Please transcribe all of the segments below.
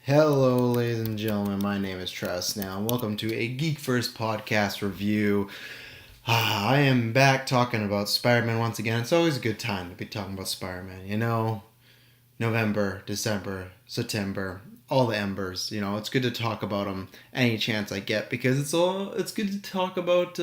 Hello, ladies and gentlemen. My name is Travis now, and welcome to a Geek First podcast review. I am back talking about Spider-Man once again. It's always a good time to be talking about Spider-Man. November, December, September, all the embers. It's good to talk about them any chance I get because it's good to talk about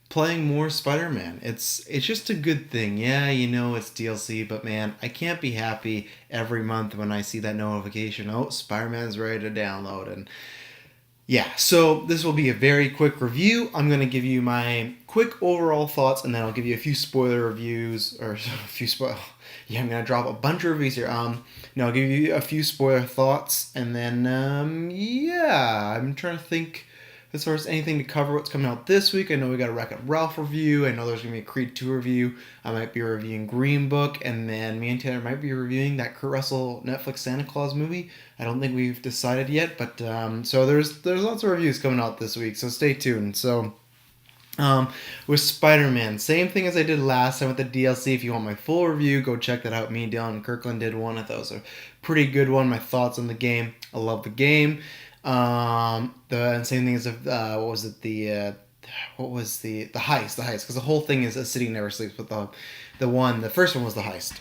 playing more Spider-Man. It's just a good thing. Yeah, it's DLC, but man, I can't be happy every month when I see that notification. Oh, Spider-Man's ready to download, and yeah, so this will be a very quick review. I'm going to give you my quick overall thoughts, and then I'll give you a few spoiler reviews, or a few spoil. Yeah, I'm going to drop a bunch of reviews here. I'll give you a few spoiler thoughts, and then, I'm trying to think as far as anything to cover what's coming out this week. I know we got a Wreck-It Ralph review. I know there's going to be a Creed 2 review. I might be reviewing Green Book, and then me and Taylor might be reviewing that Kurt Russell Netflix Santa Claus movie. I don't think we've decided yet, but so there's lots of reviews coming out this week, so stay tuned. With Spider-Man, same thing as I did last time with the DLC. If you want my full review, go check that out. Me, Dylan, and Kirkland did one. I thought it was a pretty good one. My thoughts on the game. I love the game. The same thing as what was it? The heist? The heist, because the whole thing is A City Never Sleeps. But the first one was the heist.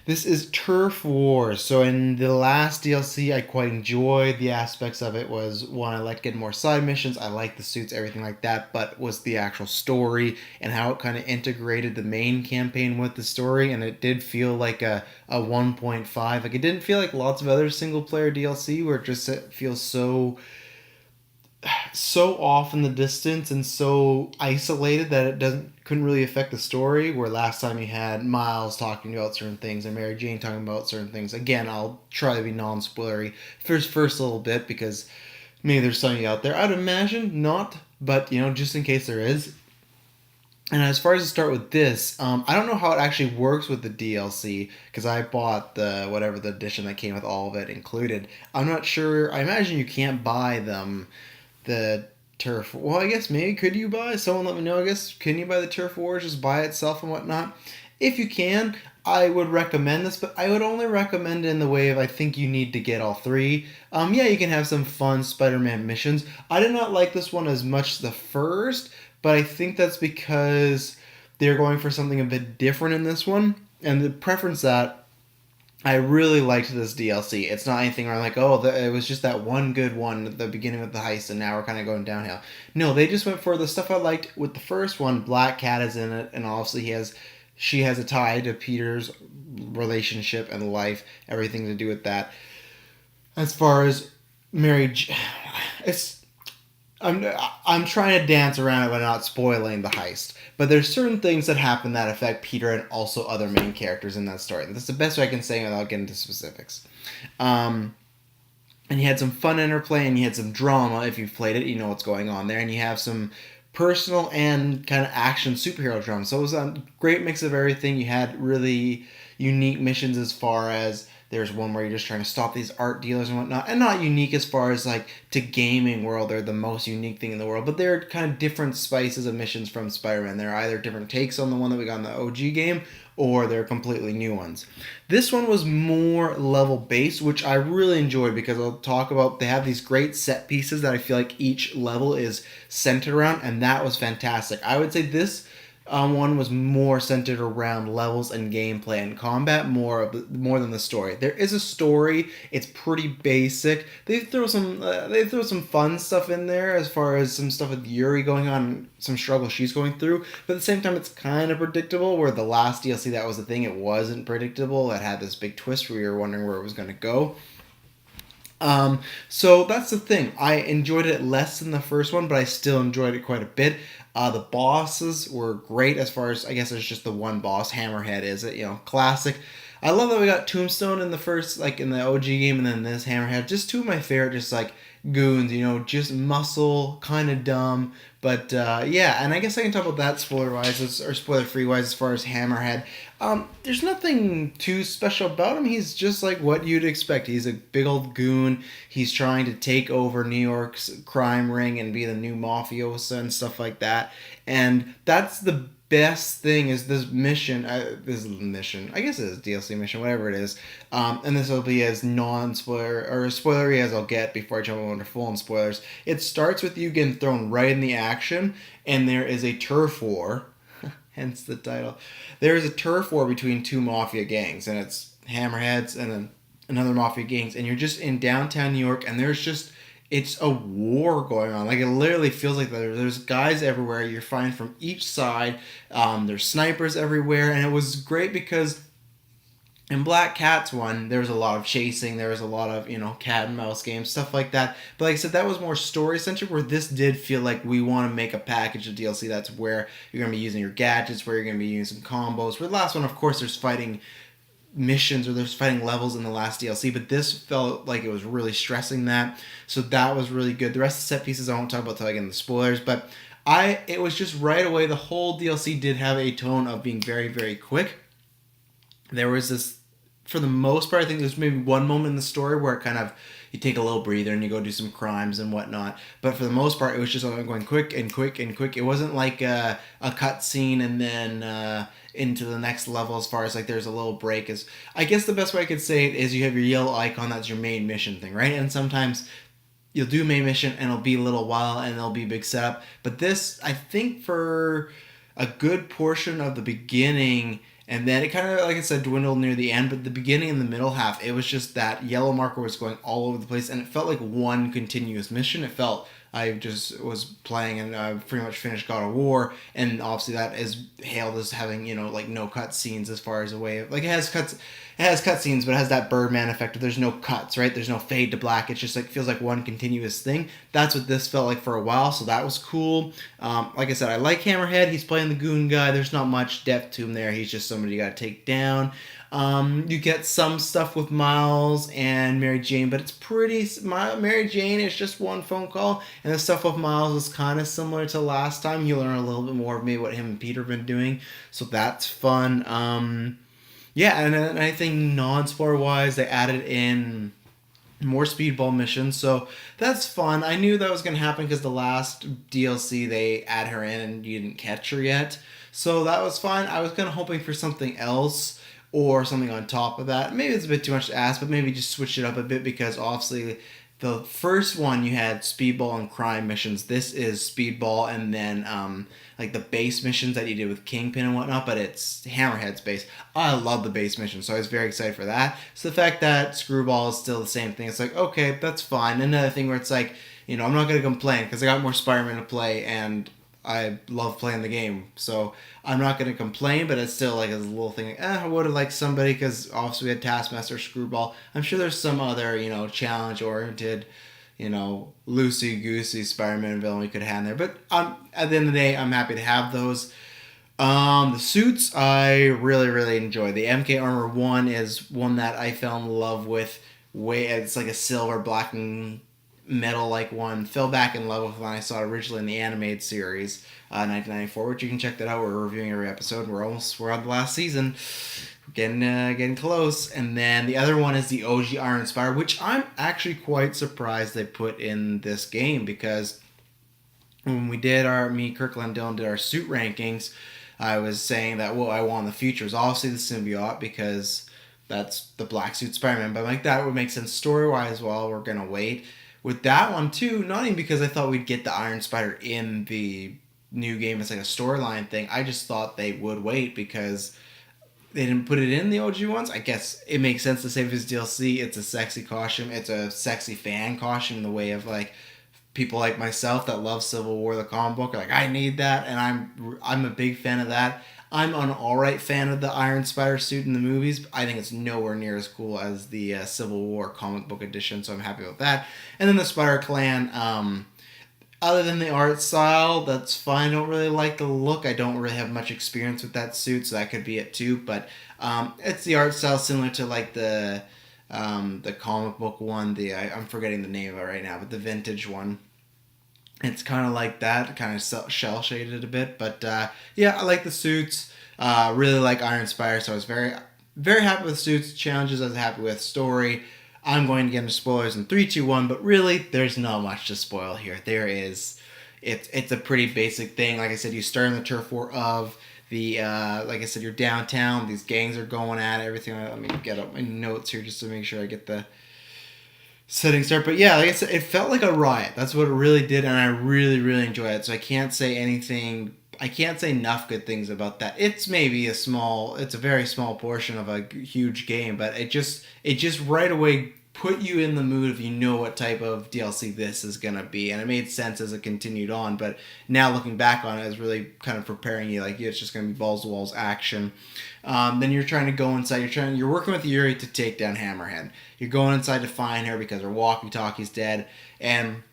This is Turf Wars. So in the last DLC, I quite enjoyed the aspects of it. Was one, I liked getting more side missions. I liked the suits, everything like that. But was the actual story and how it kind of integrated the main campaign with the story. And it did feel like a 1.5. Like it didn't feel like lots of other single player DLC where it feels so off in the distance and so isolated that it couldn't really affect the story. Where last time you had Miles talking about certain things and Mary Jane talking about certain things. Again, I'll try to be non-spoilery first little bit because maybe there's something out there. I'd imagine not, but just in case there is. And as far as to start with this, I don't know how it actually works with the DLC because I bought the edition that came with all of it included. I'm not sure. I imagine you can't buy them the turf. Well, I guess maybe could you buy? Someone let me know. I guess can you buy the Turf Wars just by itself and whatnot? If you can, I would recommend this, but I would only recommend it in the way of I think you need to get all three. Yeah, you can have some fun Spider-Man missions. I did not like this one as much as the first, but I think that's because they're going for something a bit different in this one, and the preference that I really liked this DLC. It's not anything where I'm like, oh, it was just that one good one at the beginning of the heist, and now we're kind of going downhill. No, they just went for the stuff I liked with the first one. Black Cat is in it, and obviously she has a tie to Peter's relationship and life, everything to do with that. As far as marriage, it's I'm trying to dance around it by not spoiling the heist. But there's certain things that happen that affect Peter and also other main characters in that story. That's the best way I can say without getting into specifics. And you had some fun interplay and you had some drama. If you've played it, you know what's going on there. And you have some personal and kind of action superhero drama. So it was a great mix of everything. You had really unique missions as far as there's one where you're just trying to stop these art dealers and whatnot, and not unique as far as like to gaming world. They're the most unique thing in the world, but they're kind of different spices of missions from Spider-Man. They're either different takes on the one that we got in the OG game, or they're completely new ones. This one was more level based, which I really enjoyed because I'll talk about. They have these great set pieces that I feel like each level is centered around, and that was fantastic. I would say this one was more centered around levels and gameplay and combat more than the story. There is a story. It's pretty basic. They throw some fun stuff in there as far as some stuff with Yuri going on, some struggle she's going through. But at the same time, it's kind of predictable. Where the last DLC, that was the thing, it wasn't predictable. It had this big twist where you were wondering where it was going to go. So that's the thing. I enjoyed it less than the first one, but I still enjoyed it quite a bit. The bosses were great as far as, I guess there's just the one boss. Hammerhead is it, classic. I love that we got Tombstone in the first, like in the OG game, and then this Hammerhead. Just two of my favorite, just like goons, just muscle, kind of dumb. But yeah, and I guess I can talk about that spoiler-wise, or spoiler-free-wise as far as Hammerhead. There's nothing too special about him. He's just like what you'd expect. He's a big old goon. He's trying to take over New York's crime ring and be the new mafiosa and stuff like that. And that's the best thing is this mission. This mission, I guess it is DLC mission, whatever it is. And this will be as non-spoiler or spoilery as I'll get before I jump into full-on spoilers. It starts with you getting thrown right in the action, and there is a turf war, hence the title. There is a turf war between two mafia gangs, and it's Hammerheads and then another mafia gangs, and you're just in downtown New York, and there's just it's a war going on. Like it literally feels like there's guys everywhere. You're fighting from each side. There's snipers everywhere, and it was great because in Black Cat's one, there was a lot of chasing. There was a lot of cat and mouse games, stuff like that. But like I said, that was more story centric. Where this did feel like we want to make a package of DLC. That's where you're gonna be using your gadgets, where you're gonna be using some combos. For the last one, of course, there's fighting missions or there's fighting levels in the last DLC, but this felt like it was really stressing that. So that was really good. The rest of the set pieces I won't talk about till I get into the spoilers, but it was just right away. The whole DLC did have a tone of being very, very quick. There was this, for the most part, I think there's maybe one moment in the story where it kind of you take a little breather and you go do some crimes and whatnot. But for the most part, it was just going quick and quick and quick. It wasn't like a cut scene and then into the next level as far as like there's a little break. Is I guess the best way I could say it is you have your yellow icon, that's your main mission thing, right? And sometimes you'll do main mission and it'll be a little while and it'll be a big setup. But this, I think for a good portion of the beginning, and then it kind of, like I said, dwindled near the end. But the beginning and the middle half, it was just that yellow marker was going all over the place, and it felt like one continuous mission. It felt I just was playing and I pretty much finished God of War, and obviously that is hailed as having like no cut scenes as far as a way of like it has cut scenes, but it has that Birdman effect of there's no cuts, right? There's no fade to black. It's just like feels like one continuous thing. That's what this felt like for a while, so that was cool. Like I said, I like Hammerhead. He's playing the goon guy. There's not much depth to him there. He's just somebody you got to take down. You get some stuff with Miles and Mary Jane, but it's pretty. Mary Jane is just one phone call, and the stuff with Miles is kind of similar to last time. You learn a little bit more of maybe what him and Peter have been doing, so that's fun. Yeah, and then I think non-spoiler wise, they added in more speedball missions, so that's fun. I knew that was gonna happen because the last DLC they add her in and you didn't catch her yet, so that was fine. I was kind of hoping for something else or something on top of that. Maybe it's a bit too much to ask, but maybe just switch it up a bit because obviously the first one you had speedball and crime missions. This is speedball and then like the base missions that you did with Kingpin and whatnot, but it's Hammerhead's base. I love the base mission, so I was very excited for that. So the fact that Screwball is still the same thing, it's like, okay, that's fine. Another thing where it's like, I'm not going to complain because I got more Spider-Man to play and I love playing the game. So I'm not going to complain, but it's still like a little thing like, I would have liked somebody because obviously we had Taskmaster, Screwball. I'm sure there's some other, challenge-oriented, loosey-goosey Spider-Man villain we could have in there. But at the end of the day, I'm happy to have those. The suits I really, really enjoy. The MK Armor 1 is one that I fell in love with. It's like a silver, black, and metal like one. Fell back in love with when I saw it originally in the animated series, 1994, which you can check that out. We're reviewing every episode. We're on the last season. Getting close. And then the other one is the OG Iron Spider, which I'm actually quite surprised they put in this game because when we did Kirkland, Dylan did our suit rankings, I was saying that what I want in the future is obviously the symbiote because that's the black suit Spider-Man. But like that would make sense story-wise. Well, we're gonna wait with that one too. Not even because I thought we'd get the Iron Spider in the new game as like a storyline thing. I just thought they would wait because they didn't put it in the OG ones. I guess it makes sense to save his DLC. It's a sexy costume. It's a sexy fan costume in the way of like people like myself that love Civil War, the comic book, are like, I need that, and I'm a big fan of that. I'm an alright fan of the Iron Spider suit in the movies, but I think it's nowhere near as cool as the Civil War comic book edition, so I'm happy with that. And then the Spider Clan, other than the art style, that's fine. I don't really like the look. I don't really have much experience with that suit, so that could be it too. But it's the art style similar to like the comic book one. I'm forgetting the name of it right now, but the vintage one. It's kind of like that, kind of shell shaded a bit, but yeah, I like the suits. Really like Iron Spire, so I was very happy with suits. Challenges, I was happy with. Story, I'm going to get into spoilers in three, two, one, but really, there's not much to spoil here. There is, it's a pretty basic thing. Like I said, you start in the turf war of the like I said, you're downtown. These gangs are going at it, everything. Let me get up my notes here just to make sure I get the setting start. But yeah, like I said, it felt like a riot. That's what it really did, and I really enjoyed it. So I can't say anything. I can't say enough good things about that. It's maybe it's a very small portion of a huge game, but it just right away put you in the mood if you know what type of DLC this is gonna be, and it made sense as it continued on. But now looking back on it, it's really kind of preparing you like, yeah, it's just gonna be balls to walls action. Then you're trying to go inside. You're working with Yuri to take down Hammerhead. You're going inside to find her because her walkie-talkie's dead, and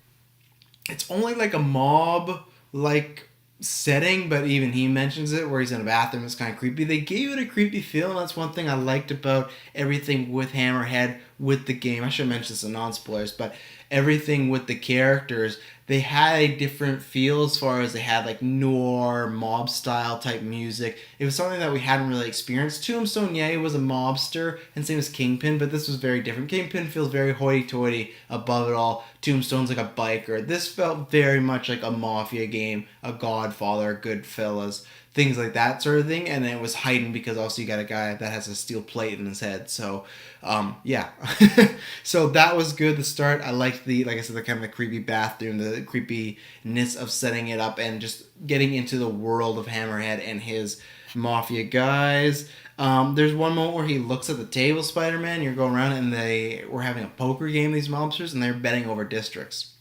it's only like a mob like setting, but even he mentions it where he's in a bathroom. It's kind of creepy. They gave it a creepy feel, and that's one thing I liked about everything with Hammerhead with the game. I should mention this in non-spoilers, but everything with the characters, they had a different feel as far as they had like noir mob style type music. It was something that we hadn't really experienced. Tombstone, yeah, he was a mobster, and same as Kingpin, but this was very different. Kingpin feels very hoity-toity, above it all. Tombstone's like a biker. This felt very much like a mafia game, a Godfather, Goodfellas, things like that sort of thing. And it was heightened because also you got a guy that has a steel plate in his head. So, yeah. So that was good. The start, I liked like I said, the kind of the creepy bathroom, the creepiness of setting it up, and just getting into the world of Hammerhead and his mafia guys. There's one moment where he looks at the table, Spider-Man. You're going around, and they were having a poker game, these mobsters, and they're betting over districts.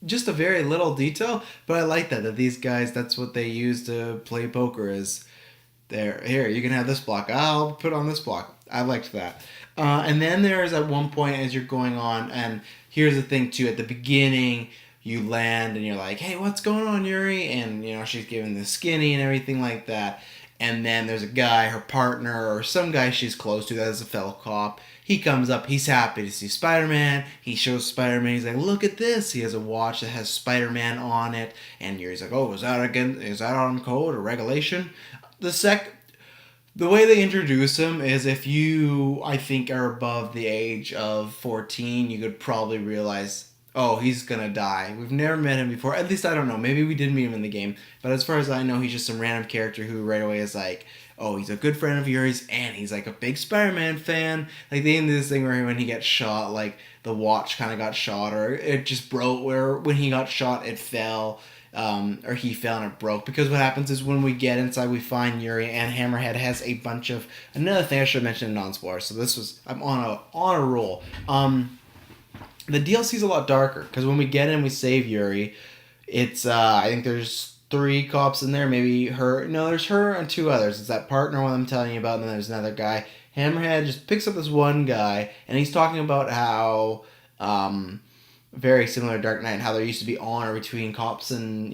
Just a very little detail, but I like that these guys, that's what they use to play poker. Is there, here, you can have this block. I'll put on this block. I liked that. And then there's at one point as you're going on, and here's the thing too. At the beginning, you land and you're like, "Hey, what's going on, Yuri?" And she's giving the skinny and everything like that. And then there's a guy, her partner, or some guy she's close to that is a fellow cop. He comes up, he's happy to see Spider-Man. He shows Spider-Man, he's like, "Look at this." He has a watch that has Spider-Man on it. And Yuri's like, "Oh, is that on code or regulation?" The sec the way they introduce him is if you, I think, are above the age of 14, you could probably realize, oh, he's gonna die. We've never met him before. At least I don't know. Maybe we did meet him in the game. But as far as I know, he's just some random character who right away is like, oh, he's a good friend of yours, and he's like a big Spider-Man fan. Like they ended this thing where when he gets shot, like the watch kind of got shot, or it just broke. Where when he got shot, it fell. Or he fell and it broke. Because what happens is when we get inside, we find Yuri, and Hammerhead has a bunch of another thing I should mention in non-spoilers. So this was I'm on a roll. The DLC's a lot darker because when we get in, we save Yuri. It's I think there's three cops in there, maybe her. No, there's her and two others. It's that partner one I'm telling you about, and then there's another guy. Hammerhead just picks up this one guy, and he's talking about how very similar to Dark Knight, how there used to be honor between cops and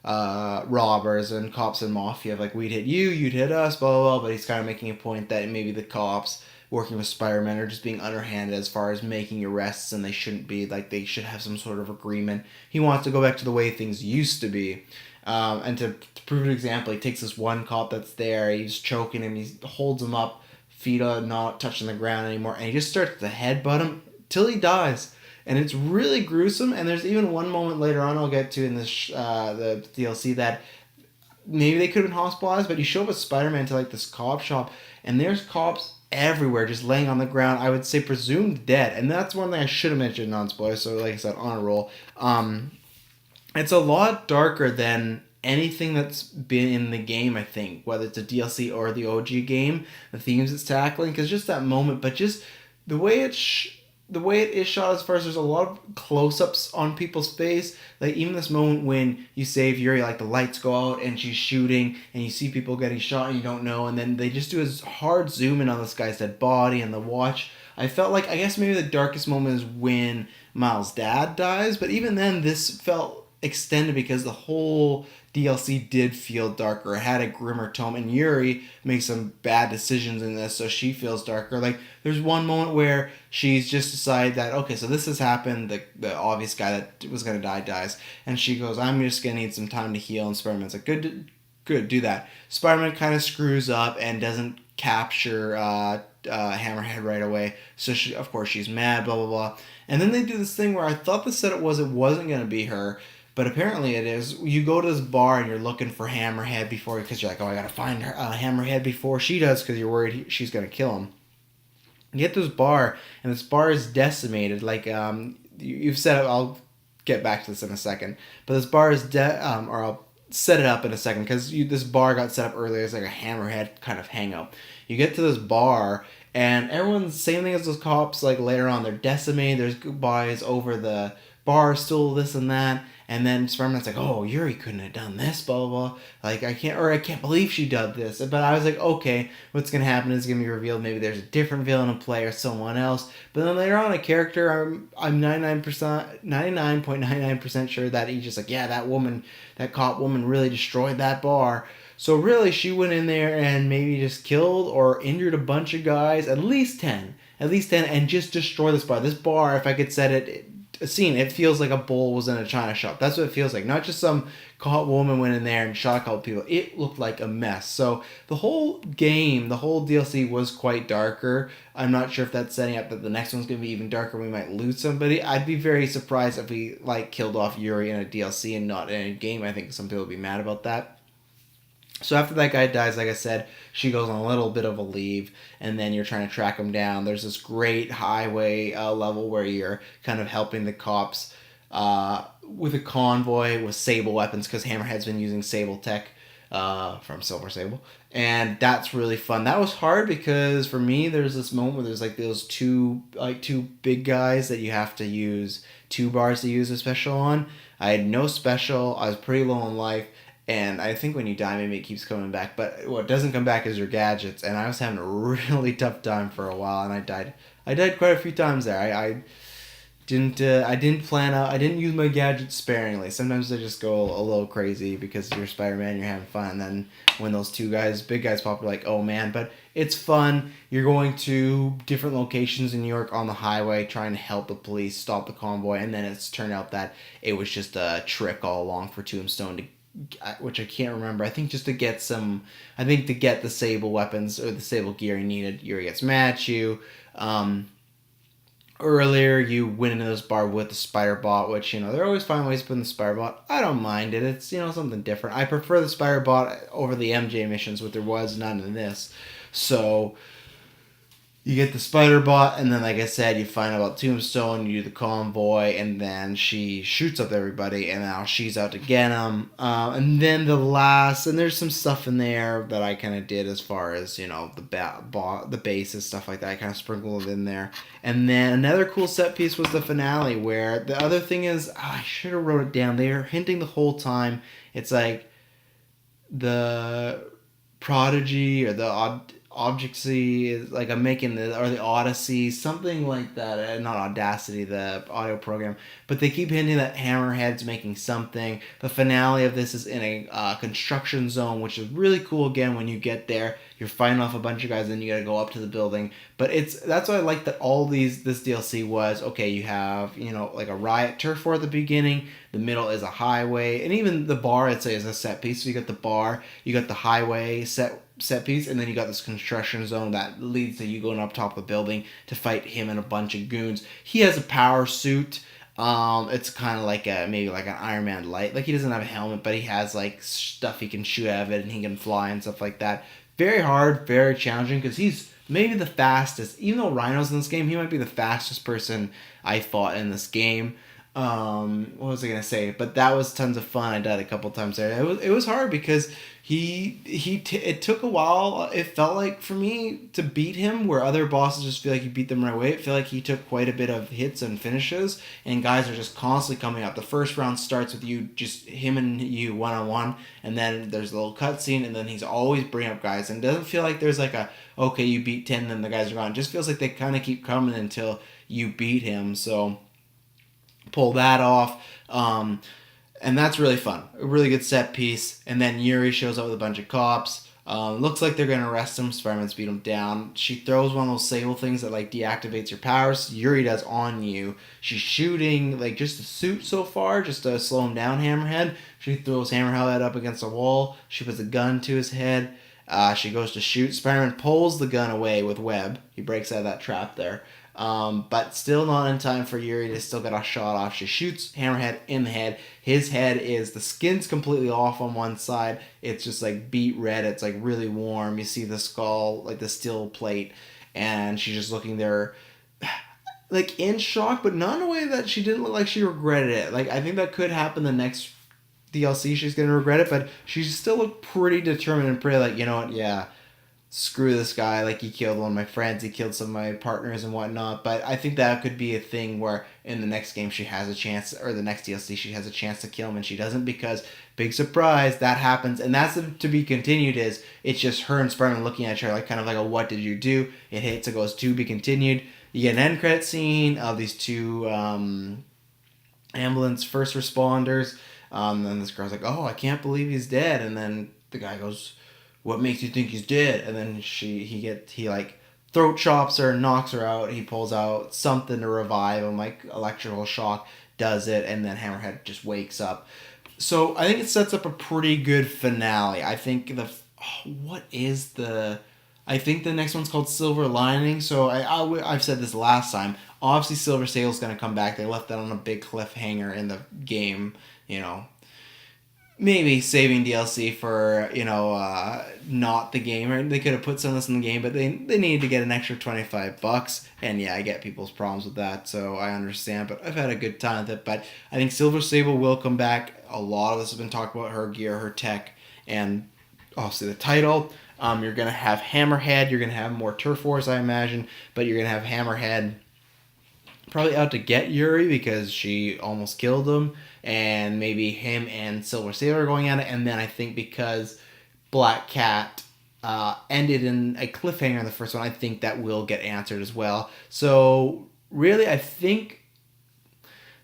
robbers, and cops and mafia. Like we'd hit you, you'd hit us, blah blah blah. But he's kind of making a point that maybe the cops working with Spider-Man are just being underhanded as far as making arrests, and they shouldn't be. Like they should have some sort of agreement. He wants to go back to the way things used to be. And to prove an example, he takes this one cop that's there, he's choking him, he holds him up, feet are not touching the ground anymore, and he just starts to headbutt him till he dies. And it's really gruesome, and there's even one moment later on I'll get to in this the DLC that maybe they could have been hospitalized, but you show up with Spider-Man to like this cop shop, and there's cops everywhere just laying on the ground, I would say presumed dead. And that's one thing I should have mentioned non-spoiler, so like I said, on a roll. It's a lot darker than anything that's been in the game, I think, whether it's a DLC or the OG game, the themes it's tackling, because just that moment, but just the way the way it is shot, as far as there's a lot of close-ups on people's face. Like even this moment when you save Yuri, like the lights go out and she's shooting and you see people getting shot and you don't know, and then they just do a hard zoom in on this guy's dead body and the watch. I felt like, I guess maybe the darkest moment is when Miles' dad dies, but even then extended because the whole DLC did feel darker. It had a grimmer tone, and Yuri makes some bad decisions in this, so she feels darker. Like there's one moment where she's just decided that okay, so this has happened. The obvious guy that was gonna die dies, and she goes, "I'm just gonna need some time to heal." And Spider-Man's like, "Good, good, do that." Spider-Man kind of screws up and doesn't capture Hammerhead right away, so she, of course, she's mad. Blah blah blah. And then they do this thing where I thought the setup was it wasn't gonna be her, but apparently it is. You go to this bar and you're looking for Hammerhead before, because you're like, oh, I gotta find her Hammerhead before she does, because you're worried she's gonna kill him. You get to this bar, and this bar is decimated. Like you've set up. I'll get back to this in a second. But this bar is or I'll set it up in a second, because this bar got set up earlier. It's like a Hammerhead kind of hangout. You get to this bar, and everyone's the same thing as those cops. Like later on, they're decimated. There's goodbyes over the bar, still this and that. And then Spider-Man's like, oh, Yuri couldn't have done this, blah, blah, blah. Like, I can't believe she did this. But I was like, okay, what's going to happen is going to be revealed. Maybe there's a different villain in play or someone else. But then later on, a character, I'm 99.99% sure that he's just like, yeah, that cop woman really destroyed that bar. So really, she went in there and maybe just killed or injured a bunch of guys, at least 10, and just destroyed this bar. This bar, if I could set it scene, it feels like a bull was in a china shop. That's what it feels like. Not just some caught woman went in there and shot a couple people. It looked like a mess. So the whole game, the whole DLC was quite darker. I'm not sure if that's setting up that the next one's gonna be even darker. We might lose somebody. I'd be very surprised if we like killed off Yuri in a DLC and not in a game. I think some people would be mad about that. So after that guy dies, like I said, she goes on a little bit of a leave, and then you're trying to track him down. There's this great highway level where you're kind of helping the cops with a convoy with Sable weapons, because Hammerhead's been using Sable tech from Silver Sable, and that's really fun. That was hard because for me, there's this moment where there's like those two big guys that you have to use 2 bars to use a special on. I had no special. I was pretty low on life. And I think when you die, maybe it keeps coming back. But what doesn't come back is your gadgets. And I was having a really tough time for a while, and I died. I died quite a few times there. I didn't plan out. I didn't use my gadgets sparingly. Sometimes I just go a little crazy because you're Spider-Man, you're having fun. And then when those 2 big guys pop, you're like, oh man. But it's fun. You're going to different locations in New York on the highway, trying to help the police stop the convoy. And then it's turned out that it was just a trick all along for Tombstone to, which I can't remember. I think just to get the Sable weapons or the Sable gear he needed. Yuri gets mad at you. Earlier, you went into this bar with the Spider Bot, which, they're always finding ways to put in the Spider Bot. I don't mind it. It's, something different. I prefer the Spider Bot over the MJ missions, but there was none in this. So you get the Spider Bot, and then, like I said, you find out about Tombstone, you do the convoy, and then she shoots up everybody, and now she's out to get him. And then and there's some stuff in there that I kind of did as far as, the base and stuff like that. I kind of sprinkled it in there. And then another cool set piece was the finale, where the other thing is, I should have wrote it down. They are hinting the whole time. It's like the Prodigy or the Objectsy is like I'm making the Odyssey, something like that. Not Audacity, the audio program, but they keep hinting that Hammerhead's making something. The finale of this is in a construction zone, which is really cool. Again, when you get there, you're fighting off a bunch of guys, and you got to go up to the building. But that's why I like that this DLC was okay. You have like a riot turf war at the beginning. The middle is a highway, and even the bar I'd say is a set piece. So you got the bar, you got the highway set piece, and then you got this construction zone that leads to you going up top of the building to fight him and a bunch of goons. He has a power suit. It's kind of like maybe like an Iron Man light. Like he doesn't have a helmet, but he has like stuff he can shoot out of it, and he can fly and stuff like that. Very hard, very challenging, because he's maybe the fastest. Even though Rhino's in this game, he might be the fastest person I fought in this game. What was I gonna say? But that was tons of fun. I died a couple times there. It was hard because it took a while. It felt like for me to beat him, where other bosses just feel like you beat them right away. It felt like he took quite a bit of hits and finishes, and guys are just constantly coming up. The first round starts with him and you one on one, and then there's a little cutscene, and then he's always bringing up guys, and it doesn't feel like there's like okay, you beat 10, then the guys are gone. It just feels like they kind of keep coming until you beat him. So pull that off. And that's really fun. A really good set piece. And then Yuri shows up with a bunch of cops. Looks like they're gonna arrest him. Spider-Man's beat him down. She throws one of those sable things that like deactivates your powers. Yuri does on you. She's shooting like just the suit so far, just to slow him down. Hammerhead. She throws Hammerhead up against a wall. She puts a gun to his head. She goes to shoot. Spider-Man pulls the gun away with web. He breaks out of that trap there. But still not in time for Yuri to still get a shot off. She shoots Hammerhead in the head. His head is, the skin's completely off on one side. It's just like beet red. It's like really warm. You see the skull, like the steel plate. And she's just looking there like in shock, but not in a way that she didn't look like she regretted it. Like I think that could happen the next DLC. She's going to regret it, but she still looked pretty determined and pretty like, you know what, yeah, screw this guy, like he killed one of my friends, he killed some of my partners and whatnot. But I think that could be a thing where in the next game she has a chance, or the next DLC she has a chance to kill him and she doesn't, because big surprise, that happens. And that's to be continued. Is it's just her and Spider-Man looking at each other like kind of like a what did you do. It hits, it goes to be continued. You get an end credit scene of these two ambulance first responders. Then this girl's like, oh, I can't believe he's dead. And then the guy goes, what makes you think he's dead? And then he like throat chops her, knocks her out. He pulls out something to revive him, like electrical shock does it, and then Hammerhead just wakes up. So I think it sets up a pretty good finale. I think I think the next one's called Silver Lining. So I've said this last time. Obviously, Silver Sable's going to come back. They left that on a big cliffhanger in the game. You know, maybe saving DLC for, not the game. Or they could have put some of this in the game, but they needed to get an extra $25. And yeah, I get people's problems with that, so I understand. But I've had a good time with it. But I think Silver Sable will come back. A lot of us have been talking about her gear, her tech, and obviously the title. You're going to have Hammerhead. You're going to have more Turf Wars, I imagine. But you're going to have Hammerhead probably out to get Yuri because she almost killed him, and maybe him and Silver Sable are going at it. And then I think because Black Cat ended in a cliffhanger in the first one, I think that will get answered as well. So really, I think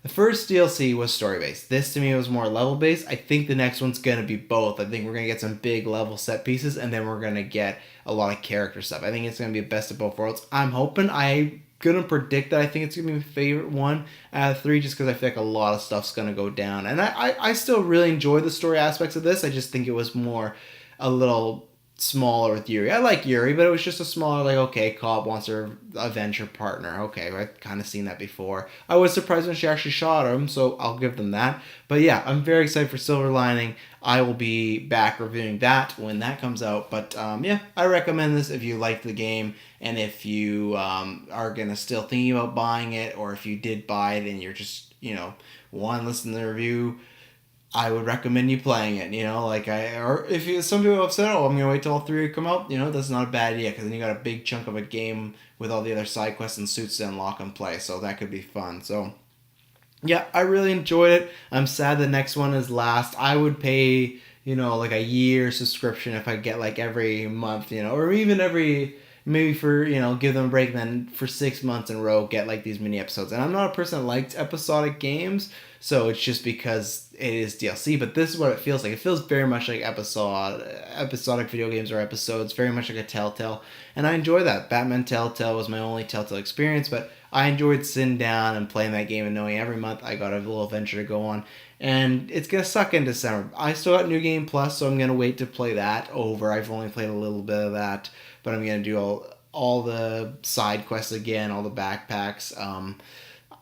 the first DLC was story based. This to me was more level based. I think the next one's gonna be both. I think we're gonna get some big level set pieces, and then we're gonna get a lot of character stuff. I think it's gonna be a best of both worlds. I'm hoping. I'm gonna predict that I think it's gonna be my favorite one out of three, just because I feel like a lot of stuff's gonna go down. And I still really enjoy the story aspects of this. I just think it was more a little smaller with Yuri. I like Yuri, but it was just a smaller, like, okay, cop wants her adventure partner. Okay, I've kind of seen that before. I was surprised when she actually shot him, so I'll give them that. But yeah, I'm very excited for Silver Lining. I will be back reviewing that when that comes out. But yeah, I recommend this if you like the game, and if you are gonna still thinking about buying it, or if you did buy it and you're just want to listen to the review. I would recommend you playing it, or if some people have said, oh, I'm going to wait till all three come out, that's not a bad idea, because then you got a big chunk of a game with all the other side quests and suits to unlock and play, so that could be fun. So, yeah, I really enjoyed it. I'm sad the next one is last. I would pay, like a year subscription if I get, like, every month, or even maybe for, give them a break, and then for 6 months in a row, get, like, these mini episodes. And I'm not a person that likes episodic games, so it's just because it is DLC, but this is what it feels like. It feels very much like episodic video games or episodes, very much like a Telltale, and I enjoy that. Batman Telltale was my only Telltale experience, but I enjoyed sitting down and playing that game and knowing every month I got a little adventure to go on, and it's going to suck in December. I still got New Game Plus, so I'm going to wait to play that over. I've only played a little bit of that, but I'm going to do all the side quests again, all the backpacks.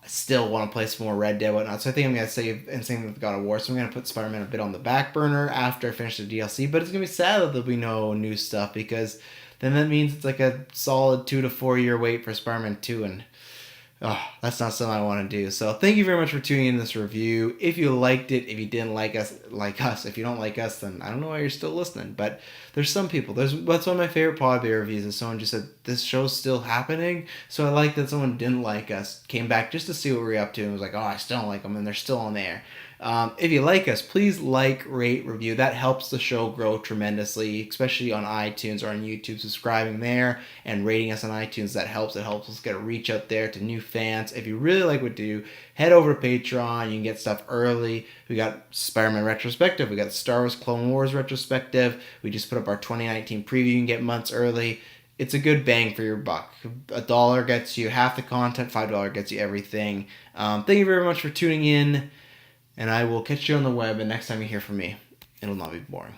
Still want to play some more Red Dead, whatnot. So I think I'm going to save, and same with God of War. So I'm going to put Spider-Man a bit on the back burner after I finish the DLC. But it's going to be sad that there'll be no new stuff, because then that means it's like a solid 2 to 4 year wait for Spider-Man 2. And that's not something I want to do. So thank you very much for tuning in this review. If you liked it, if you didn't like us, if you don't like us, then I don't know why you're still listening. But there's some people. That's one of my favorite Podbear reviews, is someone just said, this show's still happening. So I like that someone didn't like us, came back just to see what we were up to, and was like, oh, I still don't like them, and they're still on there. If you like us, please like, rate, review. That helps the show grow tremendously, especially on iTunes or on YouTube. Subscribing there and rating us on iTunes, that helps. It helps us get a reach out there to new fans. If you really like what we do, head over to Patreon. You can get stuff early. We got Spider-Man retrospective. We got Star Wars Clone Wars retrospective. We just put up our 2019 preview. You can get months early. It's a good bang for your buck. $1 gets you half the content. $5 gets you everything. Thank you very much for tuning in, and I will catch you on the web. And next time you hear from me, it'll not be boring.